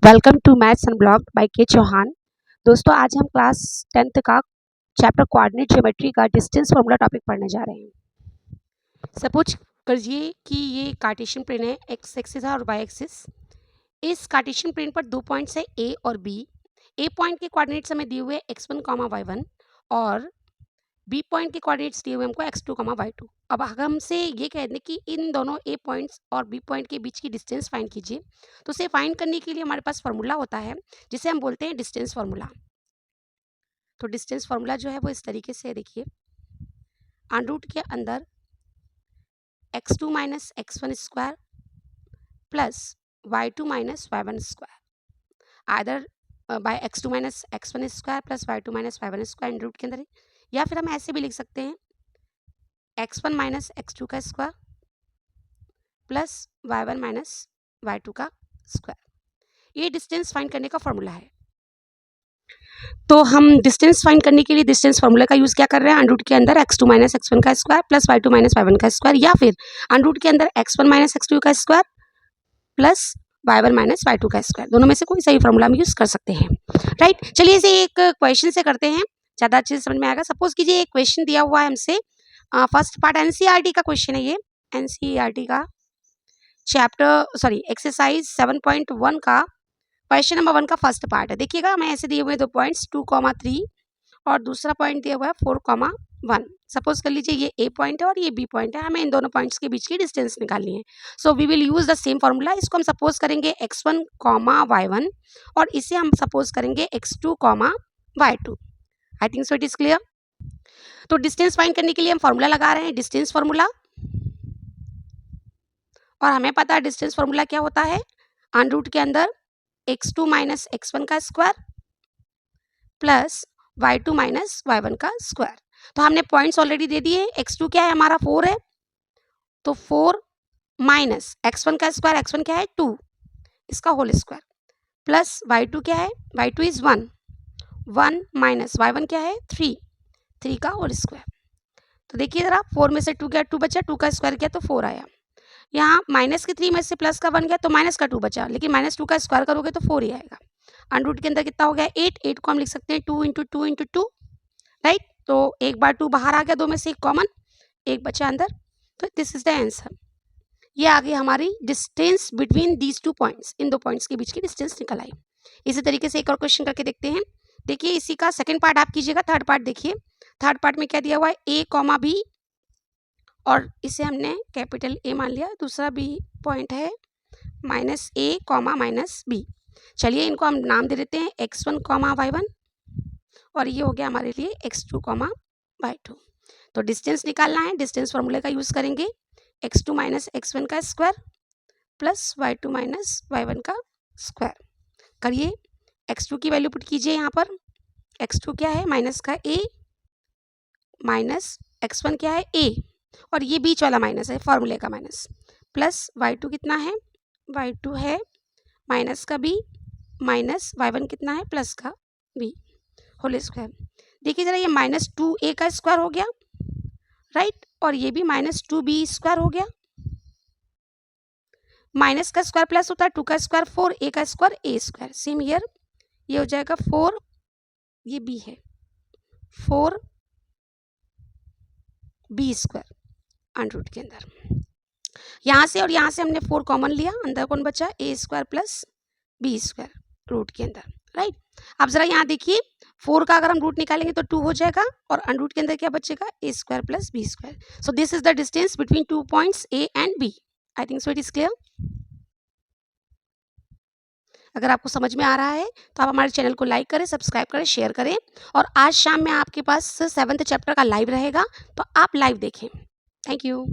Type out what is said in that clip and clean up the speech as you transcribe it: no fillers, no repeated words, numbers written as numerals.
Welcome to maths unblocked by K Chauhan. दोस्तों आज हम क्लास 10th का चैप्टर कोऑर्डिनेट ज्योमेट्री का डिस्टेंस फार्मूला टॉपिक पढ़ने जा रहे हैं। सपोज करिए कि ये कार्टेशियन प्लेन है, एक्स एक्सिस है और वाई एक्सिस। इस कार्टेशियन प्लेन पर दो पॉइंट्स है ए और बी। ए पॉइंट के कोऑर्डिनेट्स हमें दिए हुए x1, y1 और बी पॉइंट के कोऑर्डिनेट्स दिए हुए हमको x2, y2। अब हमसे ये कह दें कि इन दोनों ए पॉइंट्स और बी पॉइंट के बीच की डिस्टेंस फाइंड कीजिए, तो उसे फाइंड करने के लिए हमारे पास फार्मूला होता है जिसे हम बोलते हैं डिस्टेंस फार्मूला। तो डिस्टेंस फार्मूला जो है वो इस तरीके से देखिए, अंडर रूट के अंदर x2 minus x1 square plus y2 minus y1 square, either by x2 minus x1 square plus y2 minus y1 square under root के अंदर, या फिर हम ऐसे भी लिख सकते हैं x1 माइनस x2 का square plus y1 minus y2 का स्क्वायर। ये डिस्टेंस फाइंड करने का फॉर्मूला है। तो हम डिस्टेंस फाइंड करने के लिए डिस्टेंस फार्मूला का यूज क्या कर रहे हैं, अंडर रूट के अंदर x2 माइनस x1 का square plus y2 minus y1 का स्क्वायर, या फिर अंडर रूट के अंदर x1 माइनस x2 का square plus y1 minus y2 का स्क्वायर। दोनों में से कोई सही फॉर्मूला हम यूज कर सकते हैं, राइट। चलिए इसे एक क्वेश्चन से करते हैं, ज्यादा अच्छे से समझ में आएगा। सपोज कीजिए एक क्वेश्चन दिया हुआ है हमसे, फर्स्ट पार्ट एनसीईआरटी का क्वेश्चन है, ये एनसीईआरटी का एक्सरसाइज 7.1 का क्वेश्चन नंबर 1 का फर्स्ट पार्ट है। देखिएगा हमें ऐसे दिए हुए दो पॉइंट्स 2,3 और दूसरा पॉइंट दिया हुआ है 4,1। सपोज कर लीजिए ये ए पॉइंट है और ये बी पॉइंट है, हमें इन दोनों पॉइंट्स के बीच की डिस्टेंस निकालनी है। So we will use the same formula. इसको हम सपोज करेंगे x1, y1 और इसे हम सपोज करेंगे x2, y2। I think so it is clear. तो डिस्टेंस फाइंड करने के लिए हम फार्मूला लगा रहे हैं, डिस्टेंस फार्मूला, और हमें पता है डिस्टेंस फार्मूला क्या होता है, अंडर रूट के अंदर x2 माइनस x1 का square plus y2 minus y1 का स्क्वायर। तो हमने पॉइंट्स ऑलरेडी दे दिए। x2 क्या है हमारा 4 है, तो 4 माइनस x1 का स्क्वायर, x1 क्या है 2, इसका होल स्क्वायर, प्लस y2 क्या है, y2 इज 1, 1 माइनस y1 क्या है 3, 3 का होल स्क्वायर। तो देखिए जरा 4 में से 2 गया, 2 बचा, 2 का स्क्वायर किया तो 4 आया। यहाँ माइनस के 3 में से प्लस का 1 गया तो माइनस का 2 बचा, लेकिन माइनस 2 का स्क्वायर करोगे तो 4 ही आएगा। अंडर रूट के अंदर कितना हो गया 8, 8 को हम लिख सकते हैं 2 इंटू 2 इंटू 2, राइट। तो एक बार 2 बाहर आ गया, दो में से एक कॉमन, एक बचा अंदर, तो दिस इज द आंसर। ये आ गई हमारी distance between these two points, इन दो पॉइंट्स के बीच की डिस्टेंस निकल आई। इसी तरीके से एक और क्वेश्चन करके देखते हैं। देखिए इसी का सेकेंड पार्ट आप कीजिएगा, थर्ड पार्ट देखिए। थर्ड पार्ट में क्या दिया हुआ है, ए कॉमा बी, और इसे हमने कैपिटल ए मान लिया। दूसरा बी पॉइंट है माइनस ए कॉमा माइनस बी। चलिए इनको हम नाम दे देते हैं x1, y1, और ये हो गया हमारे लिए x2, y2। तो डिस्टेंस निकालना है, डिस्टेंस फॉर्मूले का यूज करेंगे, x2 माइनस x1 का square plus y2 minus y1 का स्क्वायर। करिए x2 की वैल्यू पुट कीजिए यहाँ पर। x2 क्या है, माइनस का a, माइनस x1 क्या है a, और ये बीच वाला माइनस है, फॉर्मूले का माइनस, प्लस y2 कितना है, y2 है माइनस का b, माइनस y1 कितना है, प्लस का b, होल स्क्वायर। देखिए जरा ये माइनस 2a का स्क्वायर हो गया, राइट, और ये भी माइनस 2b स्क्वायर हो गया। माइनस का स्क्वायर प्लस होता है, 2 का स्क्वायर 4, a का square a square, same year ये हो जाएगा 4, ये b है 4b स्क्वायर अंडर रूट के अंदर। यहाँ से और यहाँ से हमने 4 कॉमन लिया, अंदर कौन बचा, a square plus b square root के अंदर, राइट। अब जरा यहाँ देखिए 4 का अगर हम रूट निकालेंगे तो 2 हो जाएगा, और अंडर रूट के अंदर क्या बचेगा, a square plus b square. So this is the distance between 2 points a and b। I think so it is clear. अगर आपको समझ में आ रहा है तो आप हमारे चैनल को लाइक करें, सब्सक्राइब करें, शेयर करें, और आज शाम में आपके पास 7th चैप्टर का लाइव रहेगा, तो आप लाइव देखें। Thank you.